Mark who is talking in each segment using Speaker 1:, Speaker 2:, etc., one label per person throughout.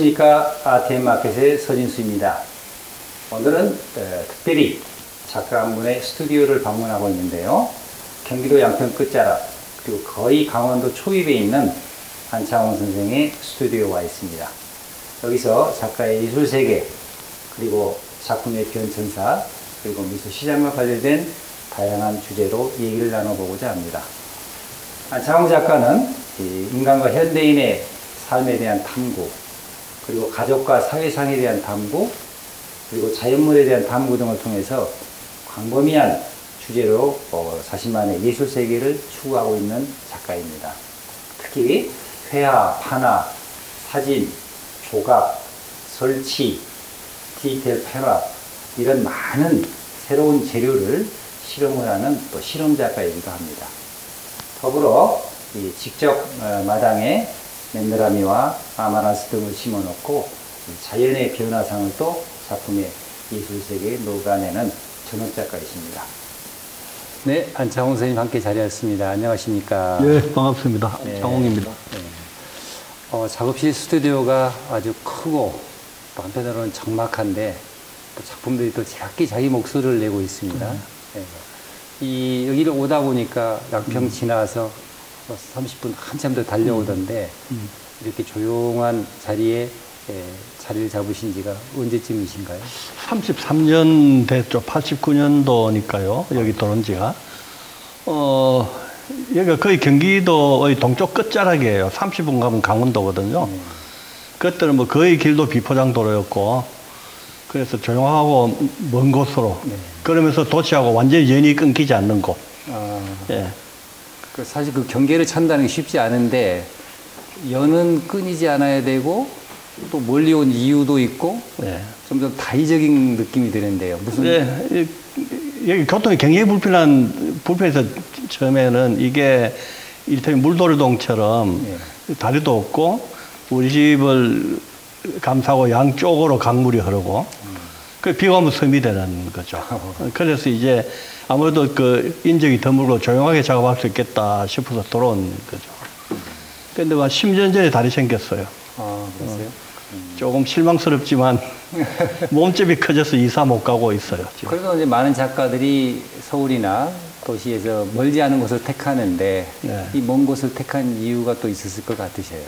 Speaker 1: 안녕하십니까. 아트앤마켓의 서진수입니다. 오늘은 특별히 작가 한 분의 스튜디오를 방문하고 있는데요. 경기도 양평 끝자락 그리고 거의 강원도 초입에 있는 안창홍 선생의 스튜디오에 와 있습니다. 여기서 작가의 예술세계 그리고 작품의 변천사 그리고 미술시장과 관련된 다양한 주제로 얘기를 나눠보고자 합니다. 안창홍 작가는 인간과 현대인의 삶에 대한 탐구 그리고 가족과 사회상에 대한 탐구 그리고 자연물에 대한 탐구 등을 통해서 광범위한 주제로 자신만의 예술세계를 추구하고 있는 작가입니다. 특히 회화, 판화, 사진, 조각, 설치, 디테일 패널 이런 많은 새로운 재료를 실험을 하는 또 실험작가이기도 합니다. 더불어 직접 마당에 맨드라미와 아마란스 등을 심어놓고 자연의 변화상을 또 작품의 예술세계에 녹아내는 전업작가이십니다. 네, 안창홍 선생님 함께 자리했습니다. 안녕하십니까?
Speaker 2: 네, 반갑습니다.
Speaker 1: 네,
Speaker 2: 창홍입니다.
Speaker 1: 네. 작업실 스튜디오가 아주 크고 또 한편으로는 적막한데 또 작품들이 또 제각기 자기 목소리를 내고 있습니다. 네. 여기를 오다 보니까 양평 지나서 30분 한참 더 달려오던데 이렇게 조용한 자리에 자리를 잡으신 지가 언제쯤이신가요?
Speaker 2: 33년 됐죠. 89년도니까요. 여기 들어온 지가. 여기가 거의 경기도의 동쪽 끝자락이에요. 30분 가면 강원도거든요. 그때는 뭐 거의 길도 비포장도로였고, 그래서 조용하고 먼 곳으로. 그러면서 도시하고 완전히 연이 끊기지 않는 곳. 예.
Speaker 1: 사실 그 경계를 찬다는 게 쉽지 않은데, 연은 끊이지 않아야 되고, 또 멀리 온 이유도 있고, 점점 다의적인 느낌이 드는데요. 무슨.
Speaker 2: 여기 교통이 굉장히 불편해서 처음에는 이게 이를테면 물돌이동처럼 다리도 없고, 우리 집을 감싸고 양쪽으로 강물이 흐르고, 그 비가 오면 섬이 되는 거죠. 그래서 이제 아무래도 그 인적이 드물고 조용하게 작업할 수 있겠다 싶어서 들어온 거죠. 근데 한 10년 전에 다리 생겼어요.
Speaker 1: 아, 그러세요?
Speaker 2: 조금 실망스럽지만 몸집이 커져서 이사 못 가고 있어요. 지금.
Speaker 1: 그래서 이제 많은 작가들이 서울이나 도시에서 멀지 않은 곳을 택하는데 이 먼 곳을 택한 이유가 또 있었을 것 같으셔요.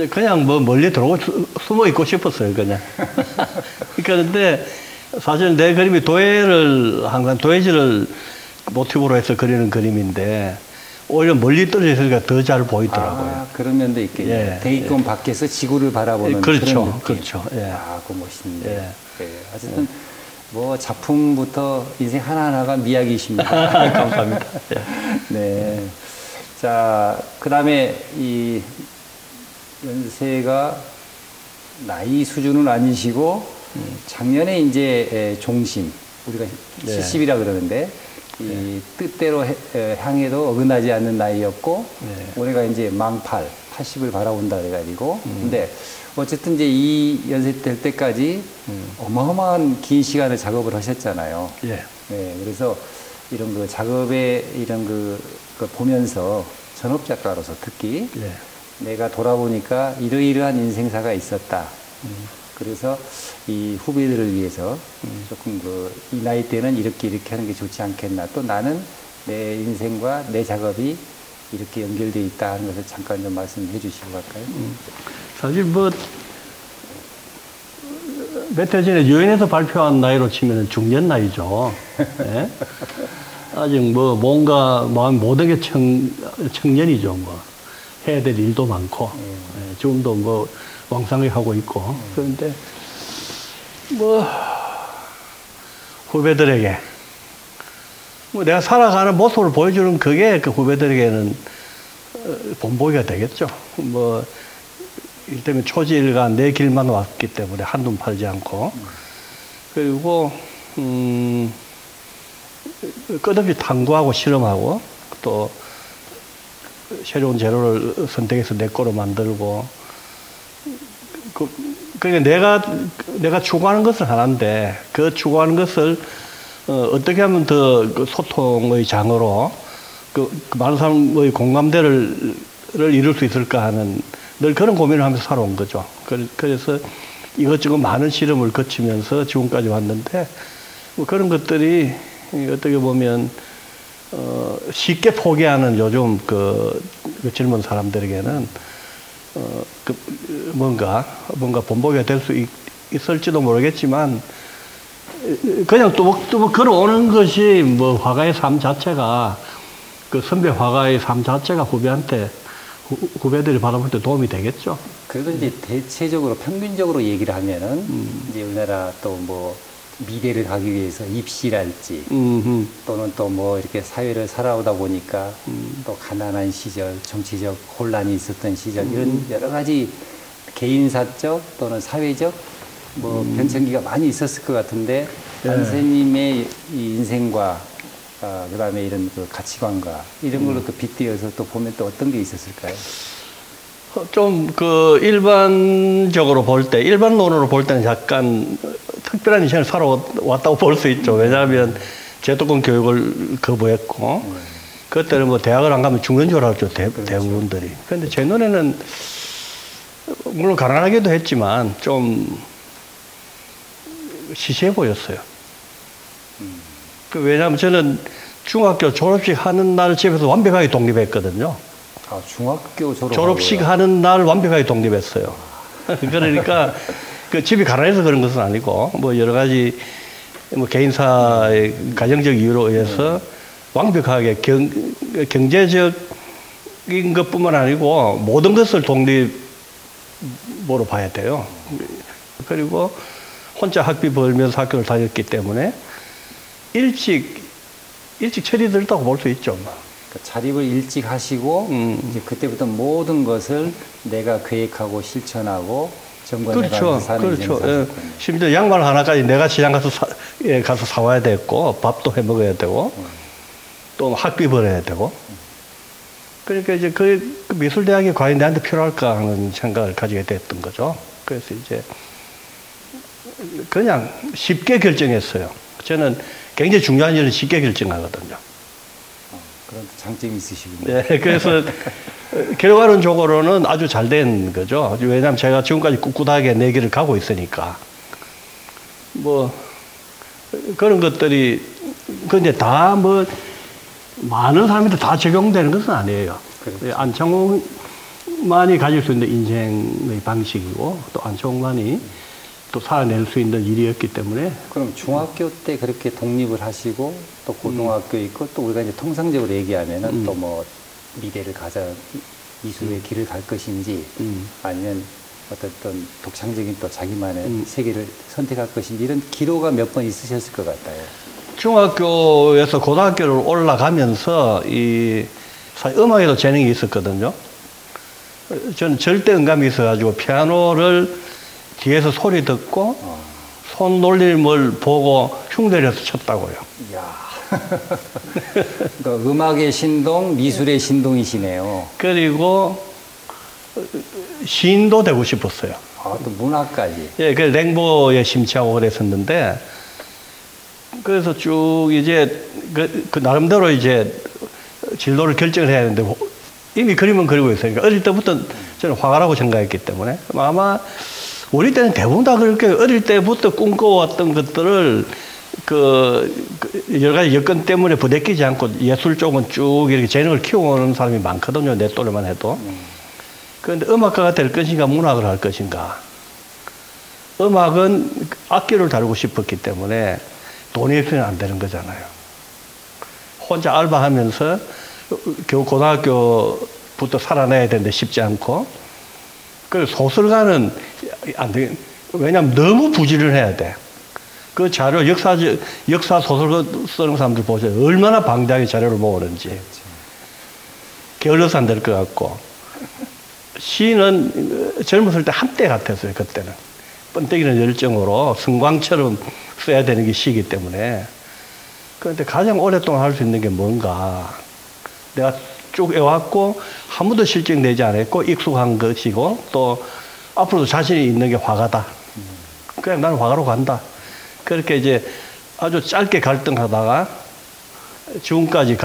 Speaker 2: 그냥 뭐 멀리 들어오고 숨어 있고 싶었어요, 그냥. 그런데 사실 내 그림이 항상 도예지를 모티브로 해서 그리는 그림인데 오히려 멀리 떨어져 있으니까 더 잘 보이더라고요.
Speaker 1: 아, 그런 면도 있겠네요. 대기권 밖에서 지구를 바라보는
Speaker 2: 그렇죠,
Speaker 1: 그런 느낌.
Speaker 2: 그렇죠.
Speaker 1: 아, 그거 멋있는데. 어쨌든 뭐 작품부터 인생 하나하나가 미학이십니다.
Speaker 2: 감사합니다.
Speaker 1: 네. 자, 그다음에 이 연세가 나이 수준은 아니시고 작년에 이제 종신 우리가 70이라 그러는데 이 뜻대로 향해도 어긋나지 않는 나이였고 올해가 이제 망팔 80을 바라본다 그래가지고 근데 어쨌든 이제 이 연세 될 때까지 어마어마한 긴 시간을 작업을 하셨잖아요. 네, 그래서 이런 그 작업의 이런 그 보면서 전업 작가로서 특히 내가 돌아보니까 이러이러한 인생사가 있었다. 그래서 이 후배들을 위해서 조금 이 나이 때는 이렇게 하는 게 좋지 않겠나. 또 나는 내 인생과 내 작업이 이렇게 연결되어 있다 하는 것을 잠깐 좀 말씀해 주시고 갈까요?
Speaker 2: 사실 몇 해 전에 유엔에서 발표한 나이로 치면 중년 나이죠. 네? 아직 뭔가 모든 게 청년이죠. 해야 될 일도 많고, 지금도 왕성하게 하고 있고, 그런데, 후배들에게, 내가 살아가는 모습을 보여주는 그게 그 후배들에게는 본보기가 되겠죠. 이를테면 초지일간 내 길만 왔기 때문에 한눈 팔지 않고, 그리고, 끝없이 탐구하고 실험하고, 또, 새로운 재료를 선택해서 내 거로 만들고, 그러니까 내가 추구하는 것은 하나인데, 그 추구하는 것을, 어떻게 하면 더 소통의 장으로, 많은 사람의 공감대를 이룰 수 있을까 하는 늘 그런 고민을 하면서 살아온 거죠. 그래서 이것저것 많은 실험을 거치면서 지금까지 왔는데 뭐 그런 것들이 어떻게 보면 쉽게 포기하는 요즘 그 젊은 사람들에게는 뭔가 본보기가 될 수 있을지도 모르겠지만 그냥 또 걸어오는 것이 뭐 화가의 삶 자체가 그 선배 화가의 삶 자체가 후배들이 바라볼 때 도움이 되겠죠.
Speaker 1: 그래도 이제 대체적으로 평균적으로 얘기를 하면은 이제 우리나라 또 뭐 미래를 가기 위해서 입시랄지 또는 또 뭐 이렇게 사회를 살아오다 보니까 또 가난한 시절, 정치적 혼란이 있었던 시절 이런 여러 가지 개인사적 또는 사회적 뭐 변천기가 많이 있었을 것 같은데 안 선생님의 이 인생과 그다음에 이런 그 가치관과 이런 걸로 또 빗대어서 또 보면 또 어떤 게 있었을까요?
Speaker 2: 좀 그 일반적으로 볼 때, 일반론으로 볼 때는 약간 특별한 인생을 살아왔다고 볼 수 있죠. 왜냐하면 제도권 교육을 거부했고, 그때는 뭐 대학을 안 가면 죽는 줄 알았죠. 대부분들이. 그런데 제 눈에는 물론 가난하기도 했지만 좀 시시해 보였어요. 왜냐하면 저는 중학교 졸업식 하는 날 집에서 완벽하게 독립했거든요.
Speaker 1: 아, 중학교
Speaker 2: 졸업식 하는 날 완벽하게 독립했어요. 그러니까 그 집이 가난해서 그런 것은 아니고 뭐 여러 가지 뭐 개인사의 가정적 이유로 의해서 완벽하게 경제적인 것뿐만 아니고 모든 것을 독립으로 봐야 돼요. 그리고 혼자 학비 벌면서 학교를 다녔기 때문에 일찍 철이 들었다고 볼 수 있죠.
Speaker 1: 그러니까 자립을 일찍 하시고 이제 그때부터 모든 것을 내가 계획하고 실천하고 정관해가면서 사는 인생을 사셨군요.
Speaker 2: 심지어 양말 하나까지 내가 시장 가서 사와야 됐고 밥도 해 먹어야 되고 또 학비 벌어야 되고 그러니까 이제 그 미술대학이 과연 내한테 필요할까 하는 생각을 가지게 됐던 거죠. 그래서 이제 그냥 쉽게 결정했어요. 저는 굉장히 중요한 일은 쉽게 결정하거든요.
Speaker 1: 그런 장점이 있으시군요.
Speaker 2: 네, 그래서 결과론적으로는 아주 잘 된 거죠. 왜냐하면 제가 지금까지 꿋꿋하게 내 길을 가고 있으니까. 뭐 그런 것들이 근데 다 뭐 많은 사람한테 다 적용되는 것은 아니에요. 그렇죠. 안창홍만이 가질 수 있는 인생의 방식이고 또 안창홍만이 또 살아낼 수 있는 일이었기 때문에.
Speaker 1: 그럼 중학교 때 그렇게 독립을 하시고 또 고등학교 있고 또 우리가 이제 통상적으로 얘기하면은 또 뭐 미래를 가져 미술의 길을 갈 것인지 아니면 어떤 독창적인 또 자기만의 세계를 선택할 것인지 이런 기로가 몇 번 있으셨을 것 같아요.
Speaker 2: 중학교에서 고등학교를 올라가면서 사실 음악에도 재능이 있었거든요. 저는 절대 음감이 있어가지고 피아노를 뒤에서 소리 듣고 손 놀림을 보고 흉내내서 쳤다고요.
Speaker 1: 이야. 그러니까 음악의 신동, 미술의 신동이시네요.
Speaker 2: 그리고 시인도 되고 싶었어요.
Speaker 1: 아, 또 문학까지.
Speaker 2: 예, 그 랭보에 심취하고 그랬었는데 그래서 쭉 이제 그 나름대로 이제 진로를 결정을 해야 되는데 이미 그림은 그리고 있으니까 어릴 때부터 저는 화가라고 생각했기 때문에 아마 우리 때는 대부분 다 그렇게 어릴 때부터 꿈꿔왔던 것들을 여러 가지 여건 때문에 부대끼지 않고 예술 쪽은 쭉 이렇게 재능을 키워오는 사람이 많거든요. 내 또래만 해도. 그런데 음악가가 될 것인가 문학을 할 것인가. 음악은 악기를 다루고 싶었기 때문에 돈이 없으면 안 되는 거잖아요. 혼자 알바하면서 겨우 고등학교부터 살아내야 되는데 쉽지 않고 그래서 소설가는 안 돼. 왜냐하면 너무 부지런해야 돼. 그 자료, 역사 소설 쓰는 사람들 보세요. 얼마나 방대하게 자료를 모으는지. 게을러서 안 될 것 같고. 시는 젊었을 때 한때 같았어요, 그때는. 번뜩이는 열정으로 승광처럼 써야 되는 게 시이기 때문에. 그런데 가장 오랫동안 할 수 있는 게 뭔가. 내가 쭉 해왔고, 한 번도 실적 내지 않았고, 익숙한 것이고, 또 앞으로도 자신이 있는 게 화가다. 그냥 나는 화가로 간다. 그렇게 이제 아주 짧게 갈등하다가 지금까지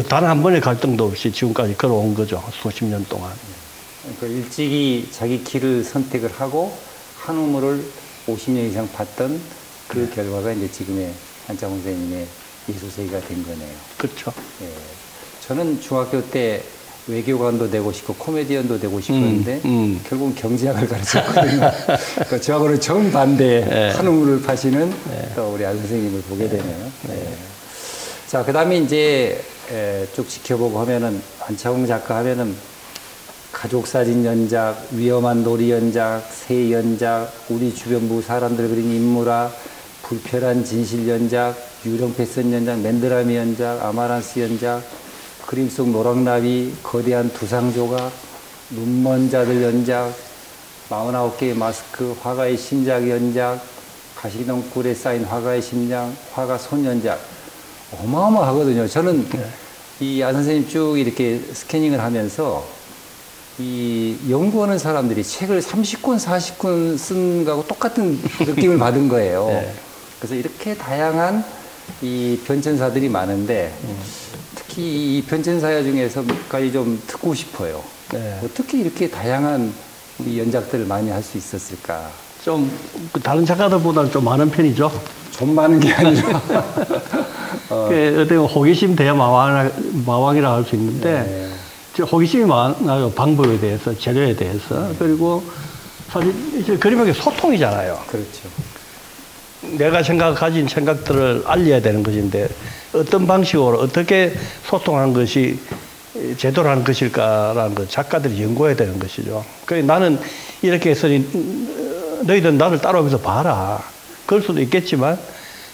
Speaker 2: 단 한 번의 갈등도 없이 지금까지 걸어온 거죠. 수십 년 동안.
Speaker 1: 그러니까 일찍이 자기 길을 선택을 하고 한우물을 50년 이상 봤던 그 결과가 이제 지금의 안창홍 선생님의 예술세계가 된 거네요.
Speaker 2: 그렇죠.
Speaker 1: 예. 저는 중학교 때 외교관도 되고 싶고 코미디언도 되고 싶었는데 결국은 경제학을 가르쳤거든요. 그러니까 저하고는 정반대의 한우물을 파시는 또 우리 안 선생님을 보게 되네요. 자, 그 다음에 이제 쭉 지켜보고 하면은 안창홍 작가 하면은 가족사진 연작, 위험한 놀이 연작, 새 연작, 우리 주변부 사람들 그린 인물화, 불편한 진실 연작, 유령 패션 연작, 맨드라미 연작, 아마란스 연작, 그림 속 노랑나비, 거대한 두상조각, 눈먼 자들 연작, 49개의 마스크, 화가의 심작 연작, 가시덩굴에 쌓인 화가의 심장, 화가 손 연작. 어마어마하거든요. 저는 이 안 선생님 쭉 이렇게 스캐닝을 하면서 이 연구하는 사람들이 책을 30권, 40권 쓴 거하고 똑같은 느낌을 받은 거예요. 그래서 이렇게 다양한 이 변천사들이 많은데 특히 이 변천사 중에서 몇 가지 좀 듣고 싶어요. 어떻게 이렇게 다양한 이 연작들을 많이 할 수 있었을까?
Speaker 2: 좀 다른 작가들보다는 좀 많은 편이죠.
Speaker 1: 좀 많은 게 아니라
Speaker 2: 어떻게 호기심 대마왕이라 할 수 있는데 호기심이 많아요. 방법에 대해서, 재료에 대해서. 그리고 사실 이제 그림하기 소통이잖아요.
Speaker 1: 그렇죠.
Speaker 2: 내가 가진 생각들을 알려야 되는 것인데 어떤 방식으로 어떻게 소통하는 것이 제대로 하는 것일까라는 걸 작가들이 연구해야 되는 것이죠. 그래서 나는 이렇게 해서 너희들 나를 따라오면서 봐라. 그럴 수도 있겠지만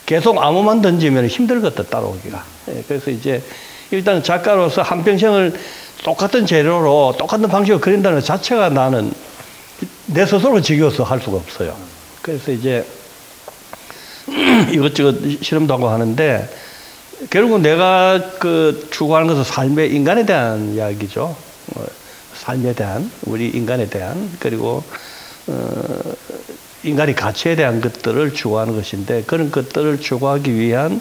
Speaker 2: 계속 아무만 던지면 힘들거든, 따라오기가. 그래서 이제 일단 작가로서 한평생을 똑같은 재료로 똑같은 방식으로 그린다는 것 자체가 나는 내 스스로 지겨워서 할 수가 없어요. 그래서 이제 이것저것 실험도 하고 하는데 결국 내가 추구하는 것은 삶의 인간에 대한 이야기죠. 삶에 대한, 우리 인간에 대한, 그리고 인간의 가치에 대한 것들을 추구하는 것인데 그런 것들을 추구하기 위한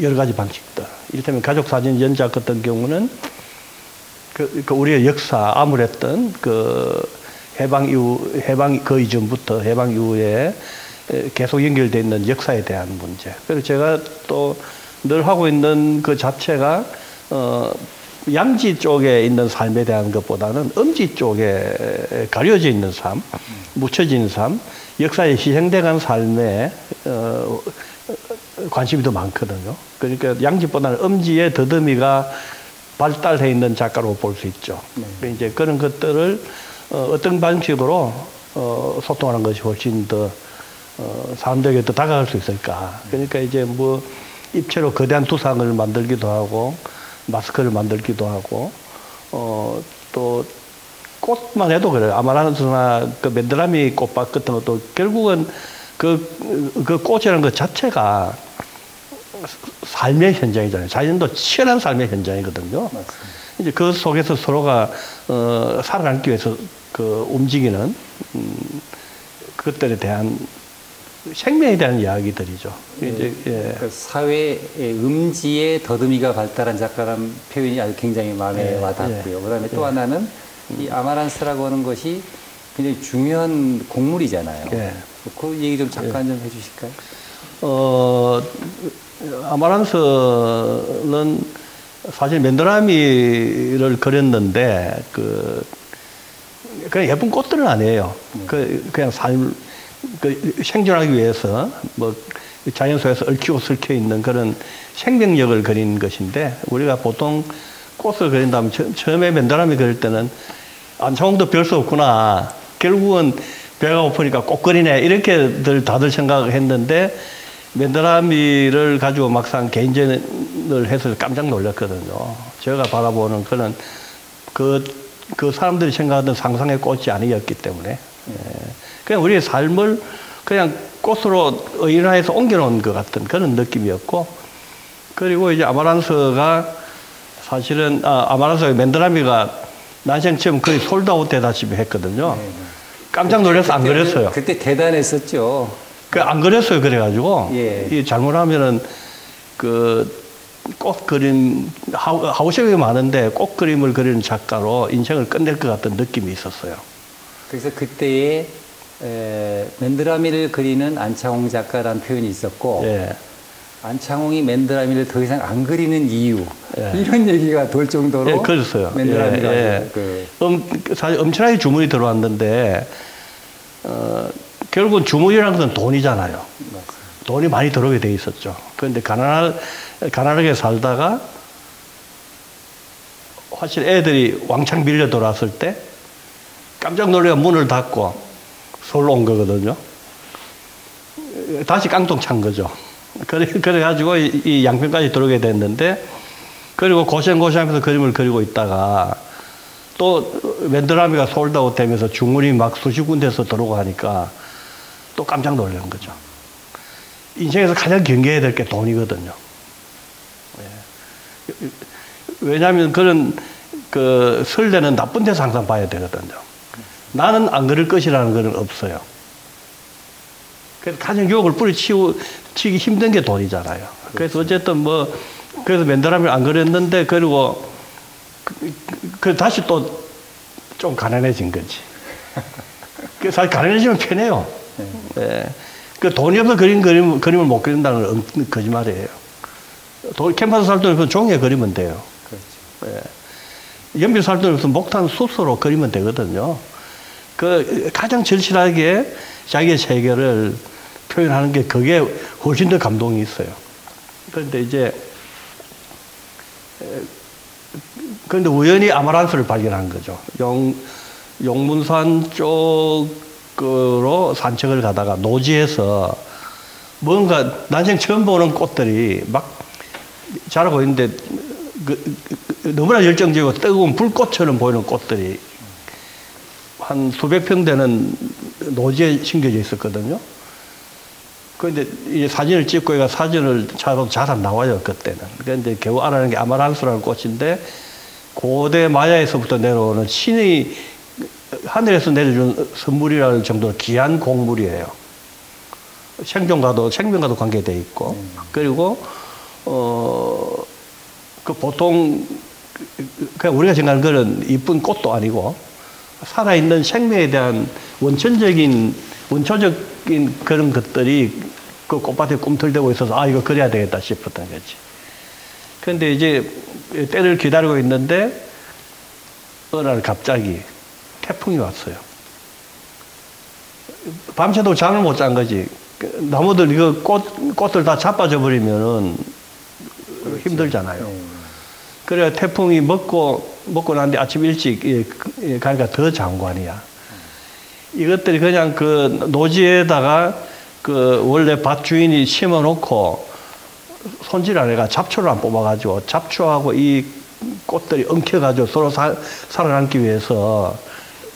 Speaker 2: 여러 가지 방식들. 이를테면 가족사진 연작 같은 경우는 우리의 역사, 아무랬던 해방 이전부터 해방 이후에 계속 연결되어 있는 역사에 대한 문제. 그리고 제가 또 늘 하고 있는 그 자체가, 양지 쪽에 있는 삶에 대한 것보다는 음지 쪽에 가려져 있는 삶, 묻혀진 삶, 역사에 희생돼간 삶에, 관심이 더 많거든요. 그러니까 양지보다는 음지의 더듬이가 발달해 있는 작가로 볼 수 있죠. 이제 그런 것들을 어떤 방식으로 소통하는 것이 훨씬 더 사람들에게 더 다가갈 수 있을까. 그러니까 이제 뭐 입체로 거대한 두상을 만들기도 하고 마스크를 만들기도 하고 또 꽃만 해도 그래요. 아마란스나 그 맨드라미 꽃밭 같은 것도 결국은 그 꽃이라는 것 자체가 삶의 현장이잖아요. 자연도 치열한 삶의 현장이거든요. 맞습니다. 이제 그 속에서 서로가 살아남기 위해서 움직이는 그것들에 대한 생명에 대한 이야기들이죠. 이제
Speaker 1: 그러니까 사회의 음지의 더듬이가 발달한 작가라는 표현이 아주 굉장히 마음에 와닿고요. 그다음에 또 하나는 이 아마란스라고 하는 것이 굉장히 중요한 곡물이잖아요. 그 얘기 좀 잠깐 좀 해주실까요?
Speaker 2: 아마란스는 사실 맨드라미를 그렸는데 그냥 예쁜 꽃들은 아니에요. 그냥 생존하기 위해서 뭐 자연 속에서 얽히고 설켜 있는 그런 생명력을 그린 것인데 우리가 보통 꽃을 그린다면 처음에 맨드라미 그릴 때는 안창홍도 별 수 없구나. 결국은 배가 고프니까 꽃 그리네. 이렇게들 다들 생각을 했는데 맨드라미를 가지고 막상 개인전을 해서 깜짝 놀랐거든요. 제가 바라보는 그런 그 사람들이 생각하던 상상의 꽃이 아니었기 때문에 그냥 우리의 삶을 그냥 꽃으로 의인화해서 옮겨놓은 것 같은 그런 느낌이었고 그리고 이제 아마란스가 사실은 아마란스가 맨드라미가 난생 처음 거의 솔드아웃 되다시피 했거든요. 깜짝 놀라서 안 그렸어요.
Speaker 1: 그때 대단했었죠.
Speaker 2: 안 그렸어요. 그래가지고 이 잘못하면은 꽃 그림, 하우셰프가 많은데 꽃 그림을 그리는 작가로 인생을 끝낼 것 같은 느낌이 있었어요.
Speaker 1: 그래서 그때에 맨드라미를 그리는 안창홍 작가라는 표현이 있었고,
Speaker 2: 예.
Speaker 1: 안창홍이 맨드라미를 더 이상 안 그리는 이유,
Speaker 2: 예.
Speaker 1: 이런 얘기가 돌 정도로
Speaker 2: 예, 그랬어요.
Speaker 1: 맨드라미가
Speaker 2: 예, 예. 사실 엄청나게 주문이 들어왔는데 결국은 주문이라는 것은 돈이잖아요.
Speaker 1: 맞습니다.
Speaker 2: 돈이 많이 들어오게 돼 있었죠. 그런데 가난하게 살다가 사실 애들이 왕창 밀려 들어왔을 때 깜짝 놀래가 문을 닫고 서울로 온 거거든요. 다시 깡통 찬 거죠. 그래가지고 이 양평까지 들어오게 됐는데, 그리고 고생하면서 그림을 그리고 있다가 또 맨드라미가 솔드아웃 되면서 주문이 막 수십 군데에서 들어오고 하니까 또 깜짝 놀란 거죠. 인생에서 가장 경계해야 될 게 돈이거든요. 왜냐하면 그런 설레는 나쁜 데서 항상 봐야 되거든요. 나는 안 그럴 것이라는 건 없어요. 그래서 가장 유혹을 뿌리치기 힘든 게 돈이잖아요. 그래서 어쨌든 그래서 맨드라미를 안 그렸는데, 그리고 다시 또 좀 가난해진 거지. 사실 가난해지면 편해요. 네. 돈이 없어 그림을 못 그린다는 건 거짓말이에요. 캔버스 살 돈 없으면 종이에 그리면 돼요.
Speaker 1: 그렇죠.
Speaker 2: 네. 연필 살 돈 없으면 목탄 숫소로 그리면 되거든요. 가장 절실하게 자기의 세계를 표현하는 게 그게 훨씬 더 감동이 있어요. 그런데 우연히 아마란스를 발견한 거죠. 용문산 쪽으로 산책을 가다가 노지에서 뭔가 난생 처음 보는 꽃들이 막 자라고 있는데 너무나 열정적이고 뜨거운 불꽃처럼 보이는 꽃들이 한 수백 평 되는 노지에 심겨져 있었거든요. 그런데 이제 사진을 찍고 사진을 잘 안 나와요, 그때는. 그런데 겨우 알아낸 게 아마란스라는 꽃인데, 고대 마야에서부터 내려오는 신이 하늘에서 내려준 선물이라는 정도로 귀한 곡물이에요. 생명과도 관계되어 있고, 그리고 보통 그냥 우리가 생각하는 그런 이쁜 꽃도 아니고 살아있는 생명에 대한 원초적인 그런 것들이 그 꽃밭에 꿈틀대고 있어서 이거 그려야 되겠다 싶었던 거지. 그런데 이제 때를 기다리고 있는데 어느 날 갑자기 태풍이 왔어요. 밤새도록 잠을 못 잔 거지. 나무들 이거 꽃들 다 자빠져 버리면은 힘들잖아요. 그래야 태풍이 먹고 났는데 아침 일찍 가니까 더 장관이야. 이것들이 그냥 노지에다가 원래 밭 주인이 심어놓고 손질 안 해가 잡초를 안 뽑아가지고 잡초하고 이 꽃들이 엉켜가지고 서로 살아남기 위해서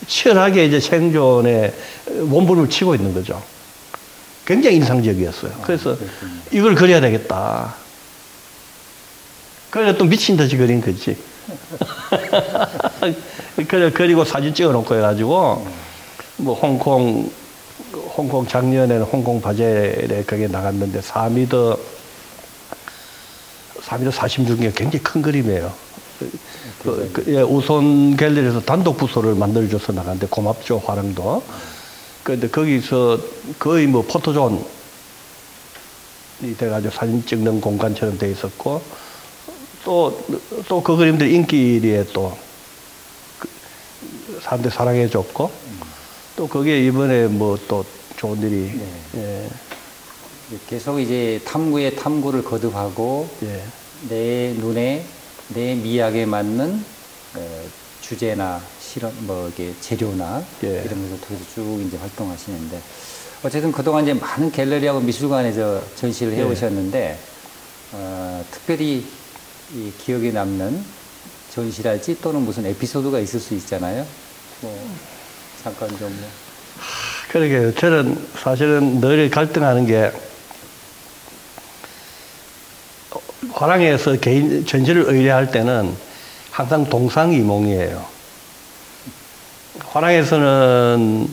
Speaker 2: 치열하게 이제 생존에 몸부림을 치고 있는 거죠. 굉장히 인상적이었어요. 그래서 이걸 그려야 되겠다. 그래서 또 미친 듯이 그린 거지. 그리고 사진 찍어 놓고 해가지고, 홍콩 작년에는 홍콩 바젤에 거기에 나갔는데 4m 40 중에 굉장히 큰 그림이에요. 우선 갤러리에서 단독 부서를 만들어줘서 나갔는데 고맙죠, 화랑도. 그런데 거기서 거의 포토존이 돼가지고 사진 찍는 공간처럼 돼 있었고, 또 그 그림들 인기리에 또 사람들 사랑해줬고, 또 거기에 이번에 또 좋은 일이. 예.
Speaker 1: 계속 이제 탐구를 거듭하고,
Speaker 2: 예.
Speaker 1: 내 눈에, 내 미학에 맞는 주제나 실험, 이게 재료나
Speaker 2: 예.
Speaker 1: 이런 것을 통해서 쭉 이제 활동하시는데, 어쨌든 그동안 이제 많은 갤러리하고 미술관에서 전시를 해오셨는데, 특별히 이 기억에 남는 전시랄지 또는 무슨 에피소드가 있을 수 있잖아요. 잠깐 좀.
Speaker 2: 그러게요. 저는 사실은 늘 갈등하는 게, 화랑에서 개인 전시를 의뢰할 때는 항상 동상이몽이에요. 화랑에서는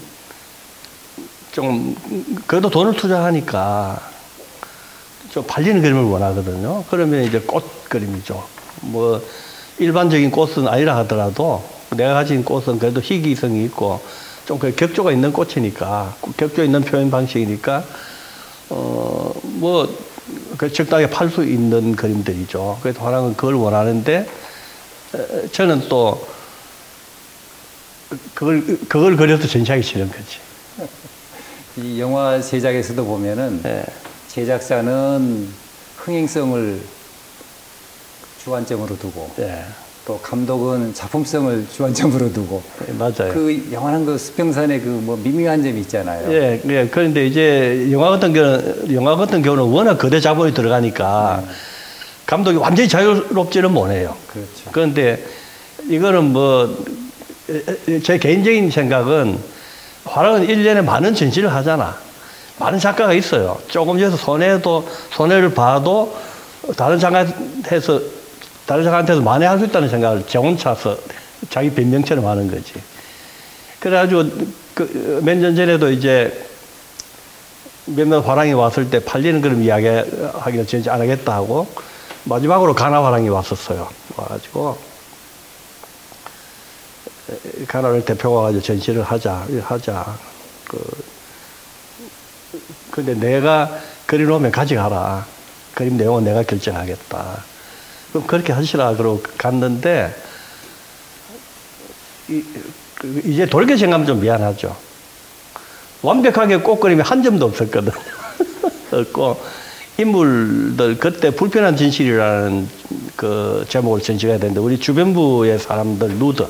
Speaker 2: 좀 그래도 돈을 투자하니까 좀 팔리는 그림을 원하거든요. 그러면 이제 꽃 그림이죠. 뭐 일반적인 꽃은 아니라 하더라도 내가 가진 꽃은 그래도 희귀성이 있고 좀 그 격조가 있는 꽃이니까 격조 있는 표현 방식이니까 뭐 그 적당하게 팔 수 있는 그림들이죠. 그래서 화랑은 그걸 원하는데 저는 또 그걸 그려서 전시하기 싫은 거지.
Speaker 1: 이 영화 제작에서도 보면은
Speaker 2: 네.
Speaker 1: 제작사는 흥행성을 주안점으로 두고
Speaker 2: 네.
Speaker 1: 또 감독은 작품성을 주안점으로 두고
Speaker 2: 네, 맞아요.
Speaker 1: 그 영화는 그 수평선에 그 뭐 미묘한 점이 있잖아요.
Speaker 2: 예, 예. 그런데 이제 영화 같은 경우는 워낙 거대 자본이 들어가니까 감독이 완전히 자유롭지는 못해요.
Speaker 1: 그렇죠.
Speaker 2: 그런데 이거는 뭐 제 개인적인 생각은 화랑은 1년에 많은 전시를 하잖아. 많은 작가가 있어요. 조금 해서 손해를 봐도 다른 작가한테서 만회할 수 있다는 생각을 재혼 차서 자기 변명처럼 하는 거지. 그래가지고 몇 년 전에도 이제 몇몇 화랑이 왔을 때 팔리는 그런 이야기하기는 전시 안 하겠다 하고 마지막으로 가나 화랑이 왔었어요. 와가지고 가나를 대표가 가지고 전시를 하자. 근데 내가 그려놓으면 가져가라. 그림 내용은 내가 결정하겠다. 그럼 그렇게 하시라. 그러고 갔는데, 이제 돌이켜 생각하면 좀 미안하죠. 완벽하게 꽃 그림이 한 점도 없었거든. 없고, 인물들, 그때 불편한 진실이라는 그 제목을 전시해야 되는데, 우리 주변부의 사람들, 누드,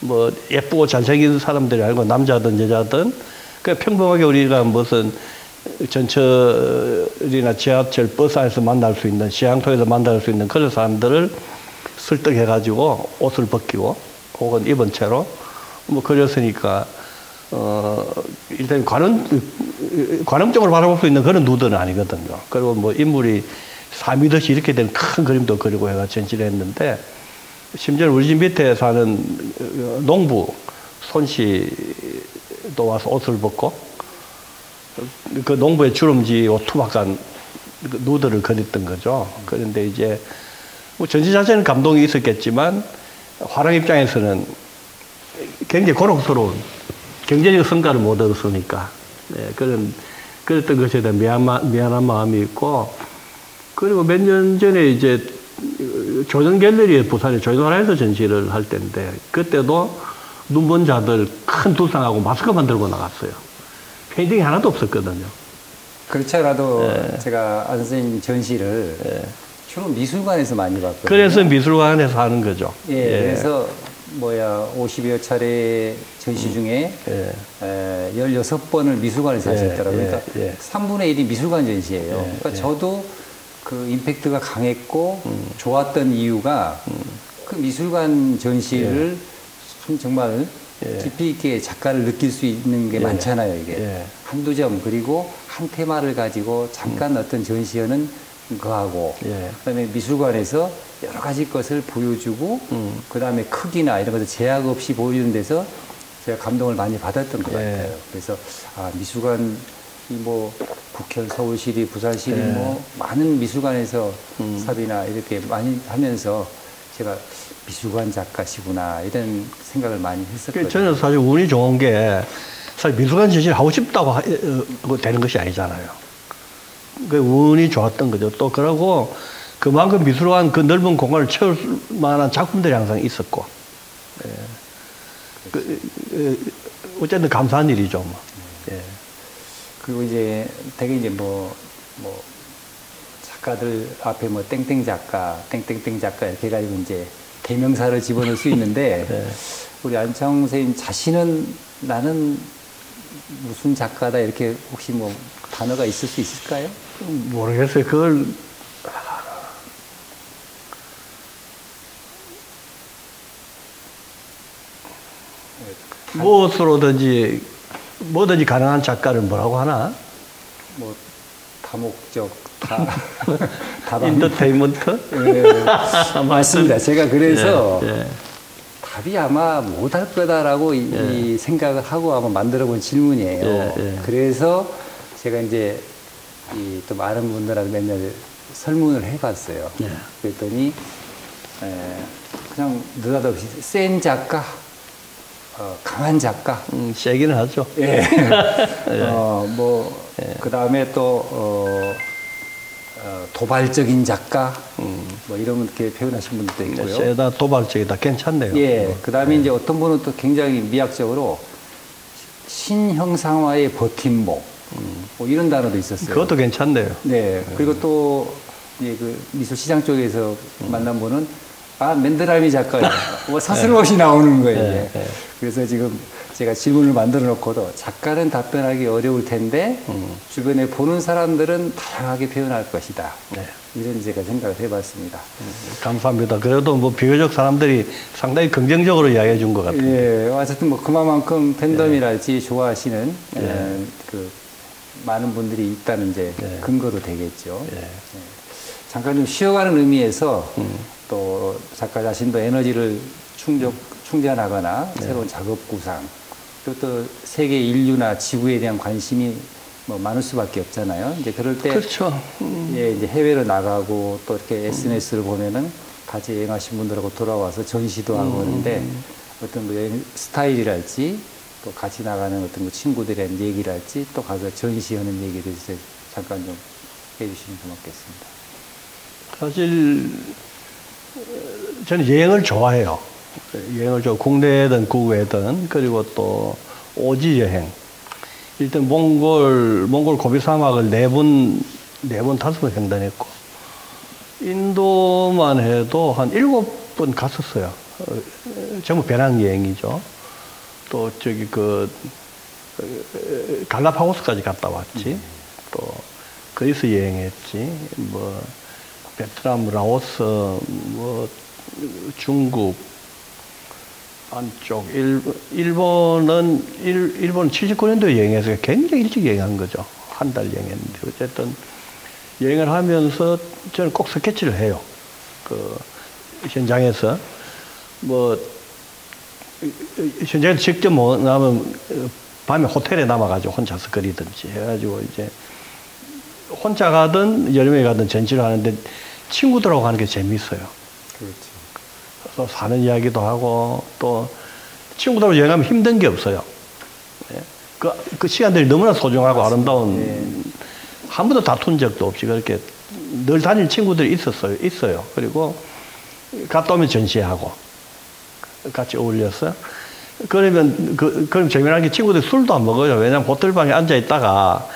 Speaker 2: 뭐, 예쁘고 잘생긴 사람들이 아니고, 남자든 여자든, 그 평범하게 우리가 무슨 전철이나 지하철, 버스 안에서 만날 수 있는, 시장통에서 만날 수 있는 그런 사람들을 설득해가지고 옷을 벗기고, 혹은 입은 채로, 뭐, 그렸으니까, 일단 관음적으로 바라볼 수 있는 그런 누드는 아니거든요. 그리고 뭐, 인물이 4m씩 이렇게 된 큰 그림도 그리고 해가 전시를 했는데, 심지어 우리 집 밑에 사는 농부 손 씨도 와서 옷을 벗고 그 농부의 주름지와 투박한 누드를 그렸던 거죠. 그런데 이제 뭐 전시 자체는 감동이 있었겠지만 화랑 입장에서는 굉장히 고통스러운 경제적 성과를 못 얻었으니까 네, 그랬던 것에 대한 미안한 마음이 있고 그리고 몇 년 전에 이제 조선 갤러리에 부산에 조선화에서 전시를 할 때인데 그때도 눈먼 자들 큰 두상하고 마스크만 들고 나갔어요. 페인팅이 하나도 없었거든요.
Speaker 1: 그렇지 않아도 제가 안 선생님 전시를 주로 미술관에서 많이 봤거든요.
Speaker 2: 그래서 미술관에서 하는 거죠.
Speaker 1: 그래서 50여 차례 전시 중에 16번을 미술관에서 하셨더라고요. 그러니까 3분의 1이 미술관 전시예요. 그러니까 저도 그 임팩트가 강했고 좋았던 이유가 그 미술관 전시를 정말 깊이 있게 작가를 느낄 수 있는 게 많잖아요, 이게. 한두 점, 그리고 한 테마를 가지고 잠깐 어떤 전시회는 그거하고, 그다음에 미술관에서 여러 가지 것을 보여주고, 그다음에 크기나 이런 것을 제약 없이 보여주는 데서 제가 감동을 많이 받았던 것 같아요. 그래서, 미술관, 국현, 서울시립, 부산시립, 많은 미술관에서 삽이나 이렇게 많이 하면서 제가 미술관 작가시구나 이런 생각을 많이 했었거든요.
Speaker 2: 저는 사실 운이 좋은 게 사실 미술관 전시를 하고 싶다고 되는 것이 아니잖아요. 그 운이 좋았던 거죠. 또 그러고 그만큼 미술관 그 넓은 공간을 채울 만한 작품들이 항상 있었고 어쨌든 감사한 일이죠. 뭐.
Speaker 1: 그리고 이제 되게 이제 작가들 앞에 땡땡 작가, 땡땡땡 작가 이렇게 해가지고 이제 대명사를 집어넣을 수 있는데 우리 안창 선생님 자신은 나는 무슨 작가다 이렇게 혹시 단어가 있을 수 있을까요?
Speaker 2: 모르겠어요. 그걸 뭐든지 가능한 작가를 뭐라고 하나?
Speaker 1: 다목적,
Speaker 2: 인터테인먼트?
Speaker 1: 맞습니다. 제가 그래서 답이 아마 못할 거다라고 이 생각을 하고 한번 만들어 본 질문이에요. 그래서 제가 이제 또 많은 분들한테 맨날 설문을 해봤어요.
Speaker 2: 네.
Speaker 1: 그랬더니 그냥 느닷없이 센 작가, 강한 작가.
Speaker 2: 세기는 하죠.
Speaker 1: 예. 그 다음에 또 도발적인 작가, 뭐 이렇게 표현하신 분들도 있고요.
Speaker 2: 세다 도발적이다 괜찮네요.
Speaker 1: 예. 그 다음에 이제 어떤 분은 또 굉장히 미학적으로 신형상화의 버팀목, 뭐 이런 단어도 있었어요.
Speaker 2: 그것도 괜찮네요.
Speaker 1: 네. 그리고 또 예, 그 미술시장 쪽에서 만난 분은 맨드라미 작가예요. 뭐 서슴없이 나오는 거예요.
Speaker 2: 네,
Speaker 1: 네. 그래서 지금 제가 질문을 만들어 놓고도 작가는 답변하기 어려울 텐데 주변에 보는 사람들은 다양하게 표현할 것이다.
Speaker 2: 네.
Speaker 1: 이런 제가 생각을 해봤습니다.
Speaker 2: 감사합니다. 그래도 뭐 비교적 사람들이 상당히 긍정적으로 이야기해 준 것 같아요.
Speaker 1: 예, 어쨌든 뭐 그만큼 팬덤이랄지 좋아하시는 그 많은 분들이 있다는 이제 근거로 되겠죠. 예. 잠깐 좀 쉬어가는 의미에서 또 작가 자신도 에너지를 충전하거나 새로운 작업 구상, 그리고 또 세계 인류나 지구에 대한 관심이 뭐 많을 수밖에 없잖아요. 이제 그럴 때
Speaker 2: 그렇죠.
Speaker 1: 예, 이제 해외로 나가고 또 이렇게 SNS를 보면은 같이 여행하신 분들하고 돌아와서 전시도 하고 하는데 어떤 뭐 여행 스타일이랄지 또 같이 나가는 어떤 그 친구들에 대한 얘기랄지 또 가서 전시하는 얘기에 대해서 잠깐 좀 해주시면 고맙겠습니다.
Speaker 2: 사실 저는 여행을 좋아해요. 여행을 국내든 국외든 그리고 또 오지 여행. 일단 몽골 고비 사막을 네 번, 다섯 번 횡단했고 인도만 해도 한 7번 갔었어요. 전부 배낭 여행이죠. 또 저기 갈라파고스까지 갔다 왔지. 또 그리스 여행했지. 뭐 베트남, 라오스, 뭐 중국 안쪽 일본은 79년도에 여행해서 굉장히 일찍 여행한 거죠. 한 달 여행했는데 어쨌든 여행을 하면서 저는 꼭 스케치를 해요. 그 현장에서 뭐 현장에서 직접 뭐 나면 밤에 호텔에 남아가지고 혼자서 그리든지 해가지고 이제 혼자 가든 여름에 가든 전시를 하는데 친구들하고 가는 게 재밌어요.
Speaker 1: 그렇죠.
Speaker 2: 그래서 사는 이야기도 하고 또 친구들하고 여행하면 힘든 게 없어요. 그 시간들이 너무나 소중하고 아름다운 한 번도 다툰 적도 없이 그렇게 늘 다닐 친구들이 있어요. 그리고 갔다 오면 전시하고 같이 어울려서 그럼 재미난 게 친구들이 술도 안 먹어요. 왜냐면 호텔방에 앉아 있다가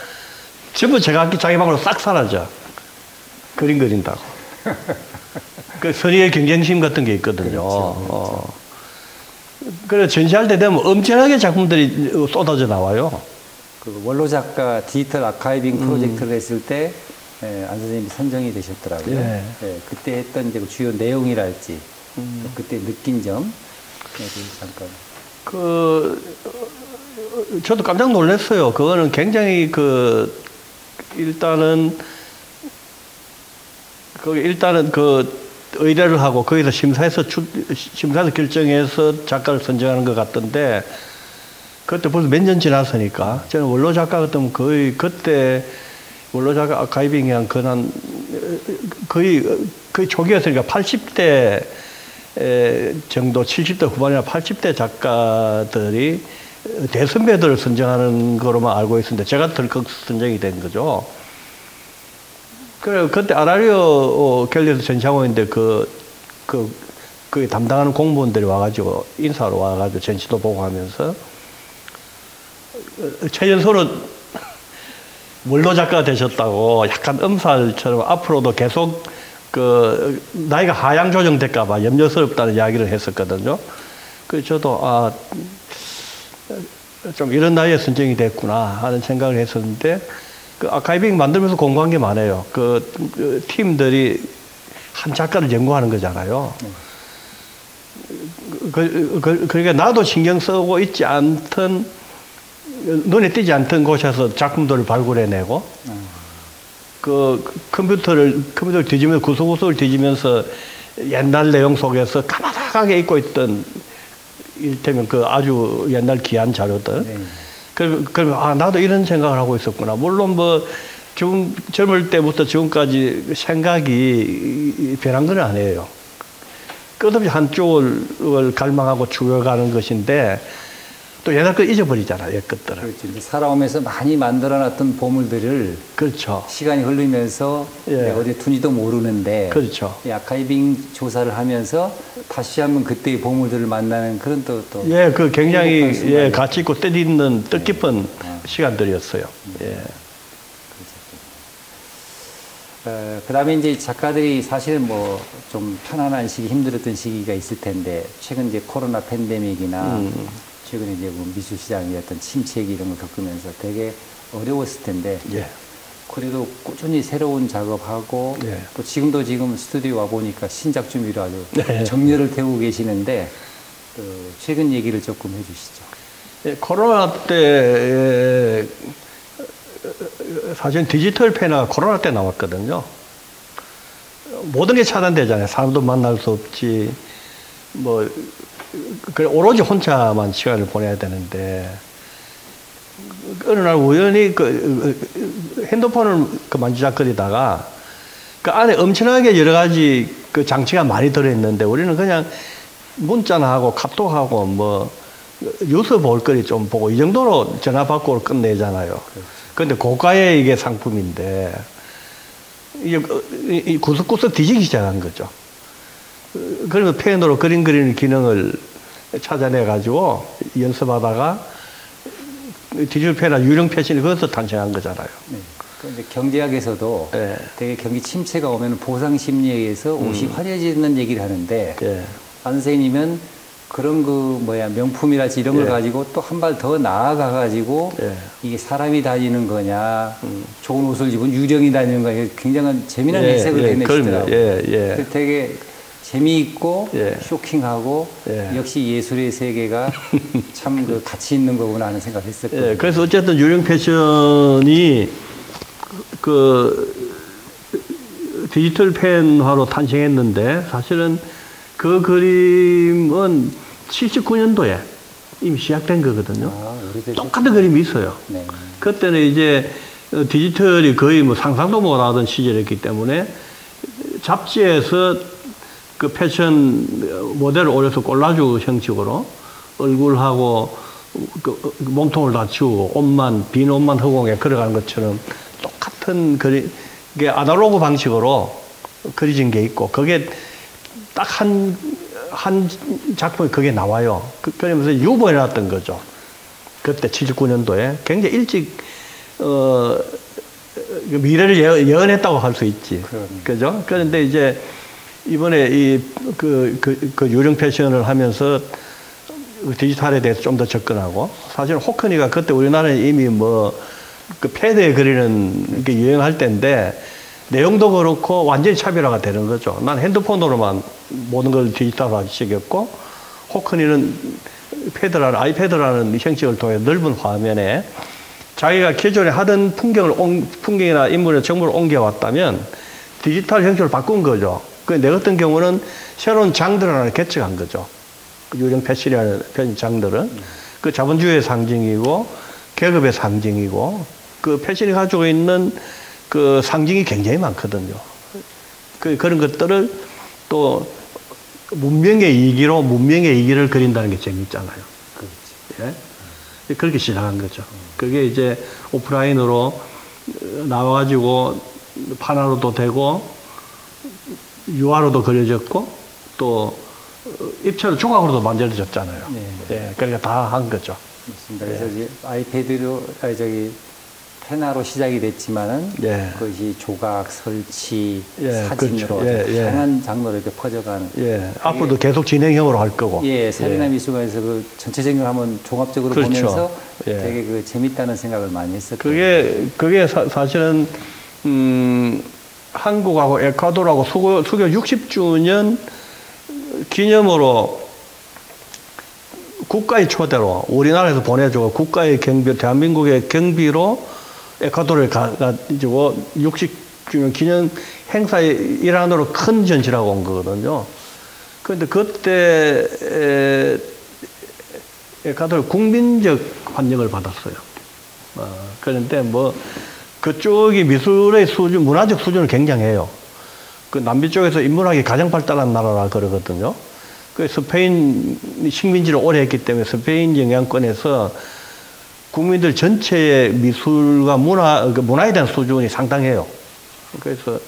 Speaker 2: 전부 자기 방으로 싹 사라져. 그림 그린다고. 그 선의의 경쟁심 같은 게 있거든요.
Speaker 1: 그렇죠.
Speaker 2: 그래서 전시할 때 되면 엄청나게 작품들이 쏟아져 나와요.
Speaker 1: 그 원로 작가 디지털 아카이빙 프로젝트를 했을 때 안 선생님이 선정이 되셨더라고요.
Speaker 2: 예.
Speaker 1: 예, 그때 했던 이제 그 주요 내용이랄지 그때 느낀 점 잠깐.
Speaker 2: 저도 깜짝 놀랐어요. 그거는 굉장히 일단은 의뢰를 하고 거기서 심사해서 결정해서 작가를 선정하는 것 같던데 그때 벌써 몇 년 지났으니까 저는 원로 작가 같으면 거의 그때 원로 작가 아카이빙이 한 거의 초기였으니까 80대 정도 70대 후반이나 80대 작가들이 대선배들을 선정하는 거로만 알고 있었는데 제가 덜컥 선정이 된 거죠. 그래 그때 아라리오 갤리에서 전시하고 있는데 그 담당하는 공무원들이 와가지고 인사하러 와가지고 전시도 보고 하면서 최연소는 원로 작가가 되셨다고 약간 엄살처럼 앞으로도 계속 나이가 하향 조정될까봐 염려스럽다는 이야기를 했었거든요. 그래서 저도 좀 이런 나이에 선정이 됐구나 하는 생각을 했었는데 아카이빙 만들면서 공부한 게 많아요. 팀들이 한 작가를 연구하는 거잖아요. 그러니까 나도 신경 쓰고 있지 않던 눈에 띄지 않던 곳에서 작품들을 발굴해내고 컴퓨터를 뒤지면서 구석구석을 뒤지면서 옛날 내용 속에서 까마득하게 잊고 있던 이를테면 아주 옛날 귀한 자료들. 그럼 나도 이런 생각을 하고 있었구나. 물론 젊을 때부터 지금까지 생각이 변한 건 아니에요. 끝없이 한쪽을 갈망하고 죽어가는 것인데 또 옛날 거 잊어버리잖아요. 옛 것들을.
Speaker 1: 그렇죠. 이제 살아오면서 많이 만들어놨던 보물들을
Speaker 2: 그렇죠.
Speaker 1: 시간이 흐르면서
Speaker 2: 예.
Speaker 1: 어디에 둔지도 모르는데
Speaker 2: 그렇죠.
Speaker 1: 이 아카이빙 조사를 하면서 다시 한번 그때의 보물들을 만나는 그런 또
Speaker 2: 예, 그 굉장히
Speaker 1: 행복한 순간이에요.
Speaker 2: 예, 가치 있고 뜻있는 뜻깊은 시간들이었어요. 예.
Speaker 1: 그다음에 이제 작가들이 사실은 뭐 좀 편안한 시기, 힘들었던 시기가 있을 텐데 최근 이제 코로나 팬데믹이나 최근에 이제 뭐 미술 시장의 어떤 침체기 이런 걸 겪으면서 되게 어려웠을 텐데
Speaker 2: 예.
Speaker 1: 그래도 꾸준히 새로운 작업하고
Speaker 2: 예.
Speaker 1: 또 지금도 지금 스튜디오 와 보니까 신작 준비로 아주
Speaker 2: 네.
Speaker 1: 정열을 태우고 계시는데 최근 얘기를 조금 해주시죠.
Speaker 2: 예, 코로나 때 사실 디지털 페나가 코로나 때 나왔거든요. 모든 게 차단되잖아요. 사람도 만날 수 없지. 뭐 그래 오로지 혼자만 시간을 보내야 되는데 어느 날 우연히 핸드폰을 만지작거리다가 그 안에 엄청나게 여러 가지 그 장치가 많이 들어있는데 우리는 그냥 문자나 하고 카톡하고 뭐 뉴스 볼 거리 좀 보고 이 정도로 전화 받고 끝내잖아요. 그런데 고가의 이게 상품인데 이게 구석구석 뒤지기 시작한 거죠. 그러면 펜으로 그림 그리는 기능을 찾아내 가지고 연습하다가 디지털 펜이나 유령 패션이 거기서 탄생한 거잖아요.
Speaker 1: 네. 그런데 경제학에서도
Speaker 2: 네.
Speaker 1: 되게 경기 침체가 오면 보상 심리에 의해서 옷이 화려해지는 얘기를 하는데
Speaker 2: 예.
Speaker 1: 안 선생님은 그런 명품이랄지 이런 걸
Speaker 2: 예.
Speaker 1: 가지고 또 한 발 더 나아가 가지고
Speaker 2: 예.
Speaker 1: 이게 사람이 다니는 거냐, 좋은 옷을 입은 유령이 다니는 거냐, 굉장한 재미난 해석을 해내시더라고요.
Speaker 2: 예.
Speaker 1: 되게 재미있고
Speaker 2: 예.
Speaker 1: 쇼킹하고
Speaker 2: 예.
Speaker 1: 역시 예술의 세계가 참 그 가치 있는 거구나 하는 생각을 했었거든요.
Speaker 2: 예. 그래서 어쨌든 유령 패션이 그 디지털 펜화로 탄생했는데 사실은 그 그림은 79년도에 이미 시작된 거거든요. 똑같은 그림이 있어요.
Speaker 1: 네.
Speaker 2: 그때는 이제 디지털이 거의 뭐 상상도 못하던 시절이었기 때문에 잡지에서 그 패션 모델을 올려서 콜라주 형식으로 얼굴하고 그 몸통을 다 치우고 빈 옷만 허공에 걸어가는 것처럼 똑같은 그게 아날로그 방식으로 그려진 게 있고 그게 딱 한 작품이 그게 나와요. 그러면서 유보해놨던 거죠. 그때 79년도에 굉장히 일찍 미래를 예언했다고 할 수 있지. 그죠? 그런데 이제 이번에 그 유령 패션을 하면서 디지털에 대해서 좀 더 접근하고 사실 호크니가 그때 우리나라에 이미 그 패드에 그리는 게 유행할 때인데 내용도 그렇고 완전히 차별화가 되는 거죠. 난 핸드폰으로만 모든 걸 디지털화하기 시작했고 호크니는 아이패드라는 형식을 통해 넓은 화면에 자기가 기존에 하던 풍경이나 인물의 정보를 옮겨왔다면 디지털 형식을 바꾼 거죠. 내 같은 경우는 새로운 장르를 하나 개척한 거죠. 유령 패션이라는 장르는 그 자본주의의 상징이고 계급의 상징이고 그 패션이 가지고 있는 그 상징이 굉장히 많거든요. 그런 것들을 또 문명의 이기를 그린다는 게 재밌잖아요. 그렇지. 예? 그렇게 시작한 거죠. 그게 이제 오프라인으로 나와가지고 판화로도 되고 유화로도 그려졌고 또 입체로 조각으로도 만들어졌잖아요. 예, 그러니까 다 한 거죠.
Speaker 1: 맞습니다. 그래서 이제 아이패드로 펜화로 시작이 됐지만은 그것이 조각, 설치, 사진으로 다양한 장르로 이렇게 퍼져가는.
Speaker 2: 앞으로도 계속 진행형으로 할 거고.
Speaker 1: 살리나 미술관에서 그 전체적으로 한번 종합적으로 보면서 되게 그 재밌다는 생각을 많이 했었거든요.
Speaker 2: 그게 사실은 한국하고 에콰도르하고 수교 60주년 기념으로 국가의 초대로 우리나라에서 보내주고 국가의 경비, 대한민국의 경비로 에콰도르에 가지고 60주년 기념 행사의 일환으로 큰 전시라고 온 거거든요. 그런데 그때 에콰도르 국민적 환영을 받았어요. 그런데 그쪽이 미술의 수준, 문화적 수준은 굉장해요. 그 남미 쪽에서 인문학이 가장 발달한 나라라 그러거든요. 그 스페인 식민지를 오래 했기 때문에 스페인 영향권에서 국민들 전체의 미술과 문화에 대한 수준이 상당해요. 그래서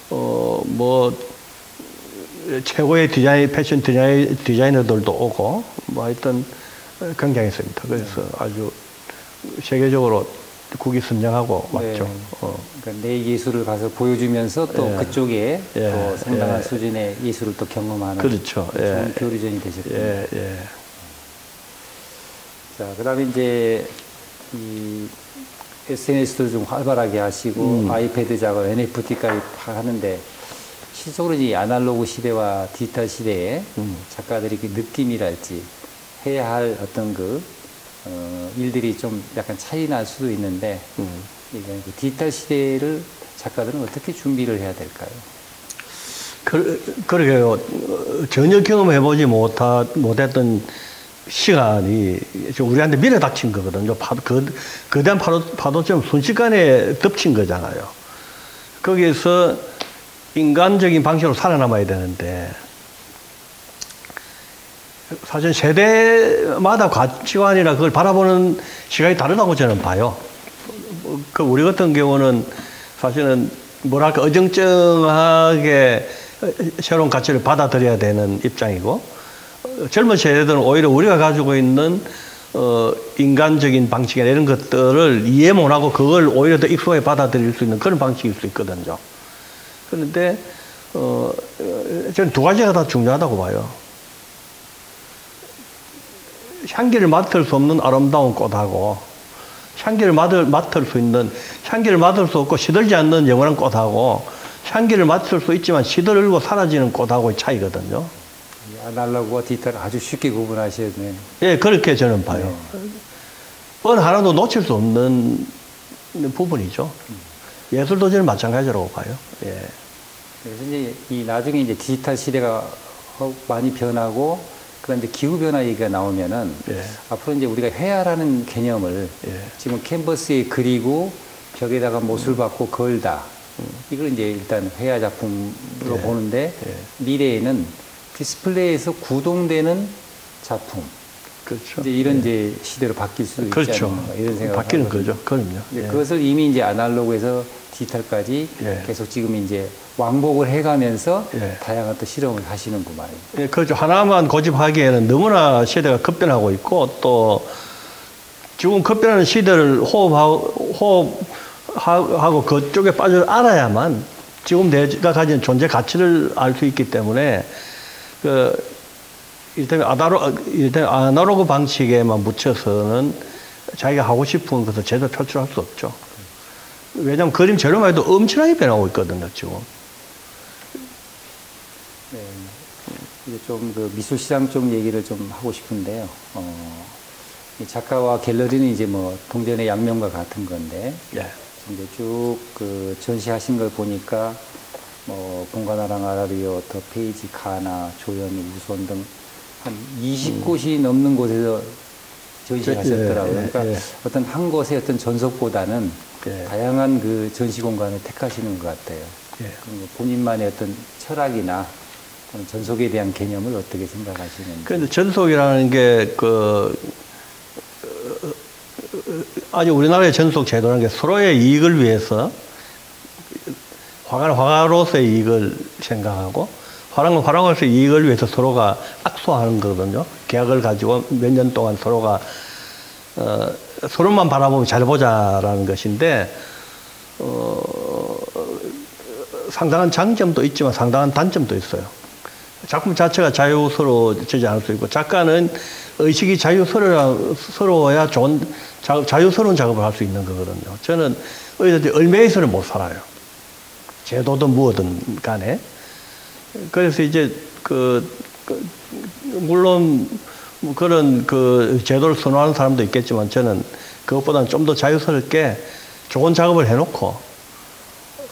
Speaker 2: 뭐 최고의 패션 디자이너들도 오고 뭐 하여튼 굉장했습니다. 그래서 아주 세계적으로 국위 선양하고
Speaker 1: 네.
Speaker 2: 왔죠.
Speaker 1: 그러니까 내 예술을 가서 보여주면서 또
Speaker 2: 예.
Speaker 1: 그쪽에
Speaker 2: 예.
Speaker 1: 또 상당한
Speaker 2: 예.
Speaker 1: 수준의 예술을 또 경험하는
Speaker 2: 그렇죠.
Speaker 1: 좋은
Speaker 2: 예.
Speaker 1: 교류전이 되셨군요.
Speaker 2: 예. 예.
Speaker 1: 자, 그다음에 이제 이 SNS도 좀 활발하게 하시고 아이패드 작업, NFT까지 다 하는데 실적으로 이 아날로그 시대와 디지털 시대에 작가들이 그 느낌이랄지 해야 할 어떤 일들이 좀 약간 차이 날 수도 있는데 이게 그 디지털 시대를 작가들은 어떻게 준비를 해야 될까요?
Speaker 2: 그러게요. 전혀 경험해보지 못했던 시간이 우리한테 밀어 닥친 거거든요. 거대한 파도처럼 순식간에 덮친 거잖아요. 거기에서 인간적인 방식으로 살아남아야 되는데 사실 세대마다 가치관이나 그걸 바라보는 시각이 다르다고 저는 봐요. 그 우리 같은 경우는 사실은 뭐랄까 어정쩡하게 새로운 가치를 받아들여야 되는 입장이고 젊은 세대들은 오히려 우리가 가지고 있는 인간적인 방식이나 이런 것들을 이해 못하고 그걸 오히려 더 익숙하게 받아들일 수 있는 그런 방식일 수 있거든요. 그런데 저는 두 가지가 다 중요하다고 봐요. 향기를 맡을 수 없는 아름다운 꽃하고 향기를 맡을 수 없고 시들지 않는 영원한 꽃하고 향기를 맡을 수 있지만 시들고 사라지는 꽃하고의 차이거든요.
Speaker 1: 아날로그와 디지털을 아주 쉽게 구분하시네.
Speaker 2: 예, 그렇게 저는 봐요. 어느 하나도 놓칠 수 없는 부분이죠. 예술도 저는 마찬가지라고 봐요. 예.
Speaker 1: 그래서 이제 나중에 이제 디지털 시대가 많이 변하고 그런데 기후 변화 얘기가 나오면은
Speaker 2: 예.
Speaker 1: 앞으로 이제 우리가 회화라는 개념을 지금 캔버스에 그리고 벽에다가 못을 박고 걸다. 이걸 이제 일단 회화 작품으로 보는데 미래에는 디스플레이에서 구동되는 작품.
Speaker 2: 그렇죠.
Speaker 1: 이제 이런 이제 시대로 바뀔 수도 있지
Speaker 2: 그렇죠.
Speaker 1: 않나 이런 생각을
Speaker 2: 바뀌는
Speaker 1: 하거든요.
Speaker 2: 거죠. 그럼요.
Speaker 1: 그것을 이미 이제 아날로그에서 디지털까지 계속 지금 이제 왕복을 해가면서 다양한 또 실험을 하시는구만.
Speaker 2: 예, 그렇죠. 하나만 고집하기에는 너무나 시대가 급변하고 있고 또 지금 급변하는 시대를 호흡하고 그쪽에 빠져 알아야만 지금 내가 가진 존재 가치를 알 수 있기 때문에 이를테면 아날로그 방식에만 묻혀서는 자기가 하고 싶은 것을 제대로 표출할 수 없죠. 왜냐하면 그림 재료만 해도 엄청나게 변하고 있거든요, 지금.
Speaker 1: 네. 이제 좀 그 미술 시장 좀 얘기를 좀 하고 싶은데요. 이 작가와 갤러리는 이제 뭐 동전의 양면과 같은 건데, 이제 쭉 그 전시하신 걸 보니까 뭐 봉가나랑 아라리오, 더 페이지, 가나, 조연이, 우손 등 한 20곳이 넘는 곳에서 전시하셨더라고요. 그러니까 어떤 한 곳의 어떤 전속보다는 다양한 그 전시 공간을 택하시는 것 같아요. 본인만의 어떤 철학이나 전속에 대한 개념을 어떻게 생각하시는지.
Speaker 2: 그런데 전속이라는 게 아주 우리나라의 전속 제도라는 게 서로의 이익을 위해서 화가는 화가로서의 이익을 생각하고 화랑은 화랑으로서의 이익을 위해서 서로가 악수하는 거거든요. 계약을 가지고 몇 년 동안 서로가 서로만 바라보면 잘 보자라는 것인데 상당한 장점도 있지만 상당한 단점도 있어요. 작품 자체가 자유스러워지지 않을 수 있고 작가는 의식이 자유스러워야 좋은 자유스러운 작업을 할 수 있는 거거든요. 저는 얽매여서는 못 살아요. 제도든 무엇든 간에. 그래서 이제 물론 그런 제도를 선호하는 사람도 있겠지만 저는 그것보다는 좀 더 자유스럽게 좋은 작업을 해놓고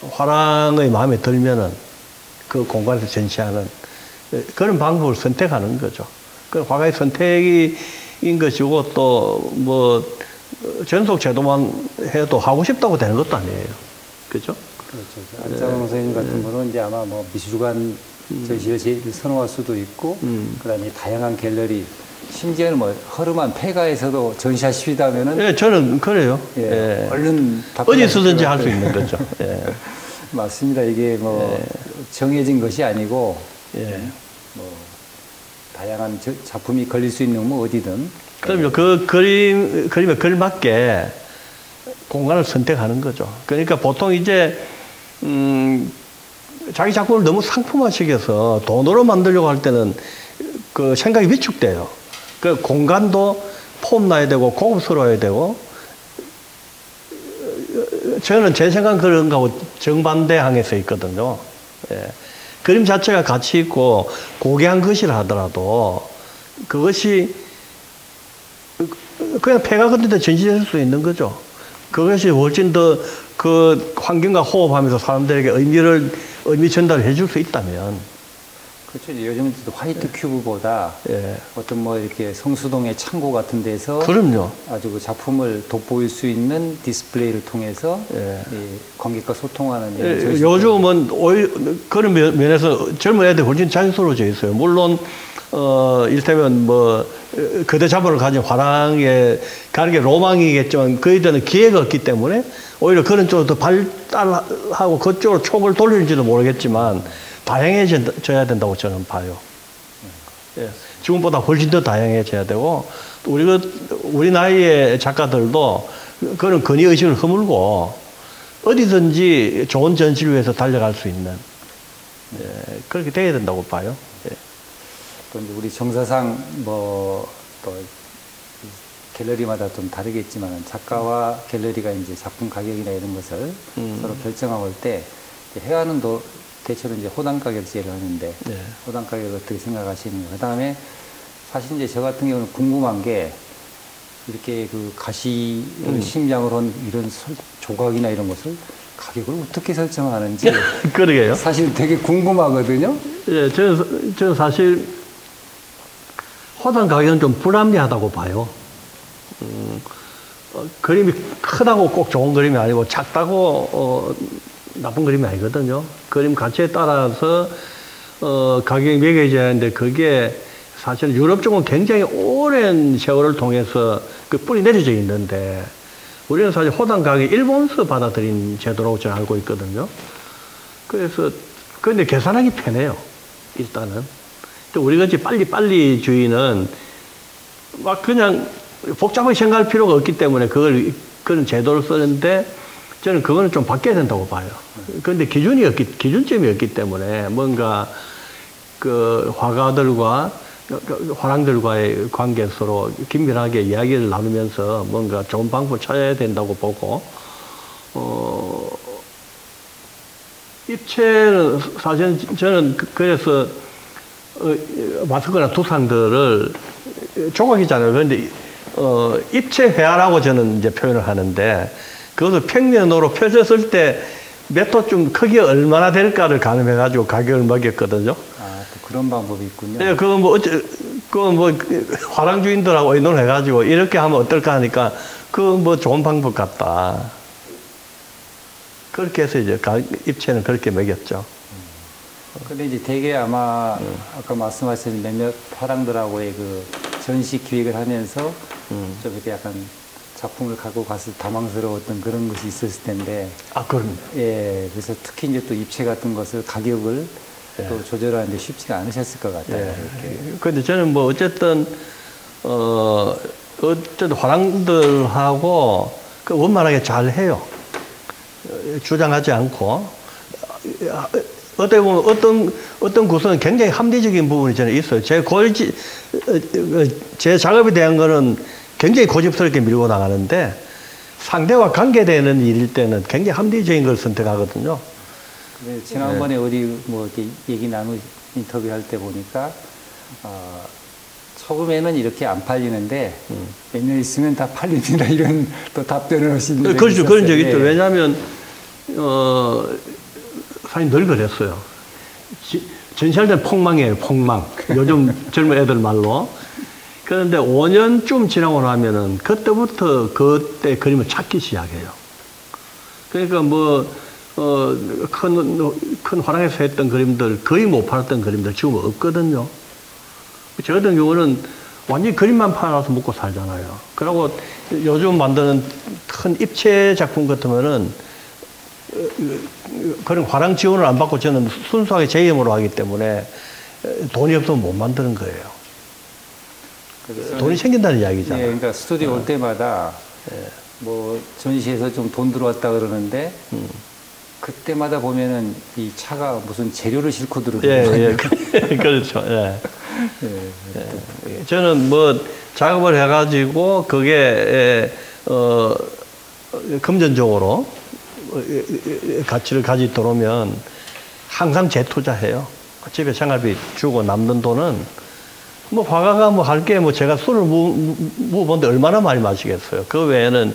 Speaker 2: 화랑의 마음에 들면은 그 공간에서 전시하는 그런 방법을 선택하는 거죠. 그 화가의 선택인 것이고 또 전속 제도만 해도 하고 싶다고 되는 것도 아니에요. 그죠?
Speaker 1: 그렇죠. 안창호 선생님 같은 분은 이제 아마 뭐 미술관 전시를 제일 선호할 수도 있고, 그다음에 다양한 갤러리, 심지어는 뭐 허름한 폐가에서도 전시하시다면은.
Speaker 2: 예, 저는 그래요.
Speaker 1: 예,
Speaker 2: 예.
Speaker 1: 얼른
Speaker 2: 어디 쓰든지 할 수 있는 거죠. 예.
Speaker 1: 맞습니다. 이게 뭐 정해진 것이 아니고,
Speaker 2: 예.
Speaker 1: 뭐 다양한 작품이 걸릴 수 있는 뭐 어디든.
Speaker 2: 그럼요. 그 그림에 걸맞게 공간을 선택하는 거죠. 그러니까 보통 이제 자기 작품을 너무 상품화시켜서 돈으로 만들려고 할 때는 그 생각이 위축돼요. 그 공간도 폼 나야 되고 고급스러워야 되고, 저는 제 생각은 그런 거하고 정반대 항에 서 있거든요. 예. 그림 자체가 가치 있고 고귀한 것이라 하더라도 그것이 그냥 폐가 같은 데 전시될 수 있는 거죠. 그것이 훨씬 더 그 환경과 호흡하면서 사람들에게 의미 전달을 해줄 수 있다면.
Speaker 1: 그렇죠. 요즘 화이트 큐브보다
Speaker 2: 예.
Speaker 1: 어떤 뭐 이렇게 성수동의 창고 같은 데서
Speaker 2: 그럼요.
Speaker 1: 아주 그 작품을 돋보일 수 있는 디스플레이를 통해서
Speaker 2: 예.
Speaker 1: 이 관객과 소통하는
Speaker 2: 예, 요즘은 그런 면에서 젊은 애들이 훨씬 자연스러워져 있어요. 물론 이를테면 뭐 거대 자본을 가진 화랑에 가는 게 로망이겠지만 그이들은 기회가 없기 때문에 오히려 그런 쪽으로 더 발달하고 그쪽으로 촉을 돌리는지도 모르겠지만 다양해져야 된다고 저는 봐요. 예, 지금보다 훨씬 더 다양해져야 되고, 우리 나이의 작가들도 그런 권위의식을 허물고 어디든지 좋은 전시를 위해서 달려갈 수 있는, 예, 그렇게 돼야 된다고 봐요. 예.
Speaker 1: 또 이제 우리 정사상 뭐 또 갤러리마다 좀 다르겠지만 작가와 갤러리가 이제 작품 가격이나 이런 것을 서로 결정하고 할 때 해외는 대체로 이제 호당 가격제를 하는데
Speaker 2: 네.
Speaker 1: 호당 가격을 어떻게 생각하시는가? 그다음에 사실 이제 저 같은 경우는 궁금한 게 이렇게 그 가시 심장으로 한 이런 조각이나 이런 것을 가격을 어떻게 설정하는지
Speaker 2: 그러게요.
Speaker 1: 사실 되게 궁금하거든요.
Speaker 2: 예, 저는 사실 호당 가격은 좀 불합리하다고 봐요. 그림이 크다고 꼭 좋은 그림이 아니고 작다고 나쁜 그림이 아니거든요. 그림 가치에 따라서 가격이 매겨져야 하는데 그게 사실 유럽 쪽은 굉장히 오랜 세월을 통해서 그 뿌리 내려져 있는데 우리는 사실 호당 가격이 일본서 받아들인 제도라고 저는 알고 있거든요. 그래서 그런데 계산하기 편해요. 일단은. 또 우리같이 빨리주의는 막 그냥 복잡하게 생각할 필요가 없기 때문에 그런 제도를 쓰는데 저는 그거는 좀 바뀌어야 된다고 봐요. 그런데 기준점이 없기 때문에 뭔가 그 화가들과 화랑들과의 관계 서로 긴밀하게 이야기를 나누면서 뭔가 좋은 방법을 찾아야 된다고 보고, 입체는 사실 저는 그래서 마스크나 두상들을 조각이잖아요. 그런데 입체 회화라고 저는 이제 표현을 하는데 그것을 평면으로 펼쳤을 때 몇 호쯤 크기 얼마나 될까를 가늠해가지고 가격을 매겼거든요.
Speaker 1: 아, 또 그런 방법이 있군요.
Speaker 2: 네, 그건 뭐 화랑주인들하고 의논을 해가지고 이렇게 하면 어떨까 하니까 그건 뭐 좋은 방법 같다. 그렇게 해서 이제 입체는 그렇게 매겼죠.
Speaker 1: 근데 이제 되게 아마 아까 말씀하신 몇몇 화랑들하고의 그 전시 기획을 하면서 좀 이렇게 약간 작품을 갖고 갔을 당황스러웠던 그런 것이 있었을 텐데.
Speaker 2: 아, 그럼요.
Speaker 1: 예, 그래서 특히 이제 또 입체 같은 것을 가격을 또 조절하는데 쉽지가 않으셨을 것 같아요.
Speaker 2: 그런데 저는 뭐 어쨌든 화랑들하고 그 원만하게 잘 해요. 주장하지 않고. 어떻게 보면 어떤 구성은 굉장히 합리적인 부분이 저는 있어요. 제 작업에 대한 거는 굉장히 고집스럽게 밀고 나가는데 상대와 관계되는 일일 때는 굉장히 합리적인 걸 선택하거든요.
Speaker 1: 네, 지난번에 어디 뭐 이렇게 인터뷰 할 때 보니까 처음에는 이렇게 안 팔리는데 몇 년 있으면 다 팔립니다. 이런 또 답변을 하시는 분이
Speaker 2: 그렇죠. 그런 적이 있죠.
Speaker 1: 네.
Speaker 2: 왜냐하면 사실 늘 그랬어요. 전시할 때는 폭망이에요. 폭망. 요즘 젊은 애들 말로. 그런데 5년쯤 지나고 나면은 그때부터 그때 그림을 찾기 시작해요. 그러니까 뭐, 큰 화랑에서 했던 그림들, 거의 못 팔았던 그림들 지금 없거든요. 저 같은 경우는 완전히 그림만 팔아서 먹고 살잖아요. 그리고 요즘 만드는 큰 입체 작품 같으면은 그런 화랑 지원을 안 받고 저는 순수하게 제 힘으로 하기 때문에 돈이 없으면 못 만드는 거예요. 돈이 생긴다는 이야기잖아요.
Speaker 1: 예, 그러니까 스튜디오 올 때마다 뭐 전시에서 좀 돈 들어왔다 그러는데 그때마다 보면은 이 차가 무슨 재료를 싣고 들어오거든요.
Speaker 2: 예, 그렇죠. 예. 저는 뭐 작업을 해가지고 그게 금전적으로 가치를 가지고 들어오면 항상 재투자해요. 집에 생활비 주고 남는 돈은 뭐 화가가 뭐 할 게 뭐 제가 술을 먹어본데 얼마나 많이 마시겠어요. 그 외에는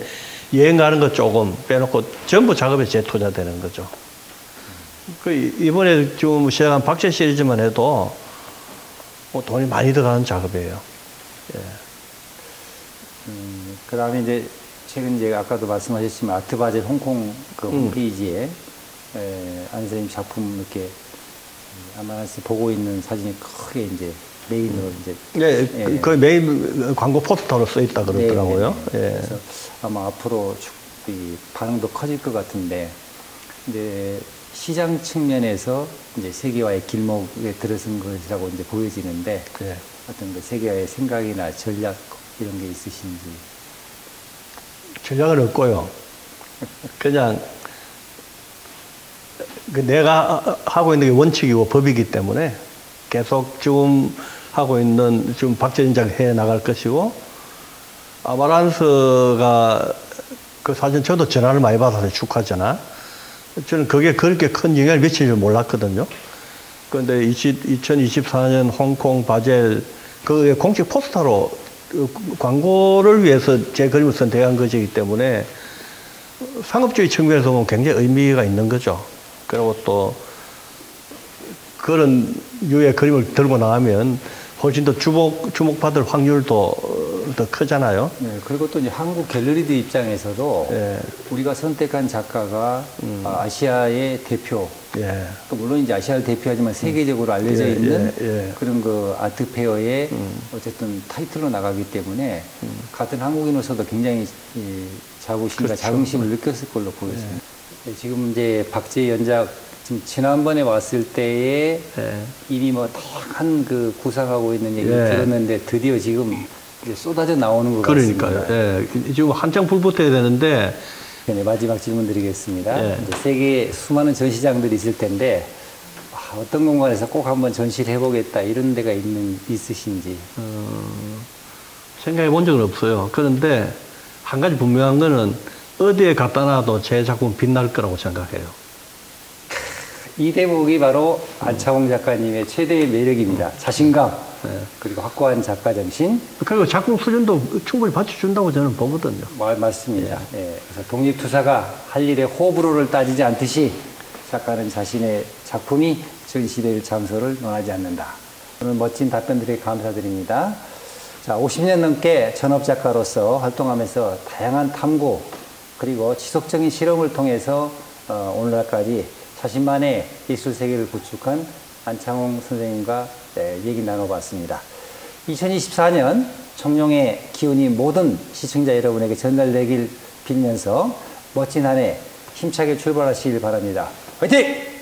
Speaker 2: 여행 가는 거 조금 빼놓고 전부 작업에 재투자되는 거죠. 그 이번에 지금 시작한 박제 시리즈만 해도 뭐 돈이 많이 들어가는 작업이에요. 예.
Speaker 1: 그다음에 이제 최근 이제 아까도 말씀하셨지만 아트바젤 홍콩 그 홈페이지에 안 선생님 작품 이렇게 아마스 보고 있는 사진이 크게 이제 메인으로 이제
Speaker 2: 네, 그 메인 광고 포스터로 써 있다 그러더라고요.
Speaker 1: 네.
Speaker 2: 예.
Speaker 1: 그래서 아마 앞으로 이 반응도 커질 것 같은데 이제 시장 측면에서 이제 세계화의 길목에 들어선 것이라고 이제 보여지는데
Speaker 2: 예.
Speaker 1: 어떤 그 세계화의 생각이나 전략 이런 게 있으신지.
Speaker 2: 전략은 없고요. 그냥 내가 하고 있는 게 원칙이고 법이기 때문에 계속 지금 하고 있는 지금 박제인작 해 나갈 것이고 아마란스가 그 사진 저도 전화를 많이 받아서 축하전화. 저는 그게 그렇게 큰 영향을 미칠 줄 몰랐거든요. 그런데 2024년 홍콩 바젤 그 공식 포스터로 광고를 위해서 제 그림을 선택한 것이기 때문에 상업주의 측면에서 보면 굉장히 의미가 있는 거죠. 그리고 또 그런 유의 그림을 들고 나가면 훨씬 더 주목받을 확률도 더 크잖아요.
Speaker 1: 네, 그리고 또 이제 한국 갤러리들 입장에서도
Speaker 2: 예.
Speaker 1: 우리가 선택한 작가가 아시아의 대표,
Speaker 2: 예.
Speaker 1: 또 물론 이제 아시아를 대표하지만 세계적으로 알려져 있는
Speaker 2: 예.
Speaker 1: 그런 그 아트 페어의 어쨌든 타이틀로 나가기 때문에 같은 한국인으로서도 굉장히 이 자부심과
Speaker 2: 그렇죠.
Speaker 1: 자긍심을 느꼈을 걸로 보였습니다. 네, 지금 이제 박제 연작 지금 지난번에 왔을 때에 이미 뭐 다양한 그 구상하고 있는 얘기 들었는데 드디어 지금 이제 쏟아져 나오는 것
Speaker 2: 그러니까요.
Speaker 1: 같습니다.
Speaker 2: 예. 지금 한창 불 붙어야 되는데.
Speaker 1: 네, 마지막 질문 드리겠습니다.
Speaker 2: 예.
Speaker 1: 이제 세계에 수많은 전시장들이 있을 텐데 어떤 공간에서 꼭 한번 전시를 해보겠다 이런 데가 있으신지.
Speaker 2: 생각해 본 적은 없어요. 그런데 한 가지 분명한 거는 어디에 갖다 놔도 제 작품 빛날 거라고 생각해요.
Speaker 1: 이 대목이 바로 안창홍 작가님의 최대의 매력입니다. 자신감. 그리고 확고한 작가 정신.
Speaker 2: 그리고 작품 수준도 충분히 받쳐준다고 저는 보거든요.
Speaker 1: 맞습니다. 예. 그래서 독립투사가 할 일에 호불호를 따지지 않듯이 작가는 자신의 작품이 전시될 장소를 논하지 않는다. 오늘 멋진 답변들에 감사드립니다. 자, 50년 넘게 전업작가로서 활동하면서 다양한 탐구 그리고 지속적인 실험을 통해서 오늘날까지 자신만의 예술 세계를 구축한 안창홍 선생님과 얘기 나눠봤습니다. 2024년 청룡의 기운이 모든 시청자 여러분에게 전달되길 빌면서 멋진 한 해 힘차게 출발하시길 바랍니다. 화이팅!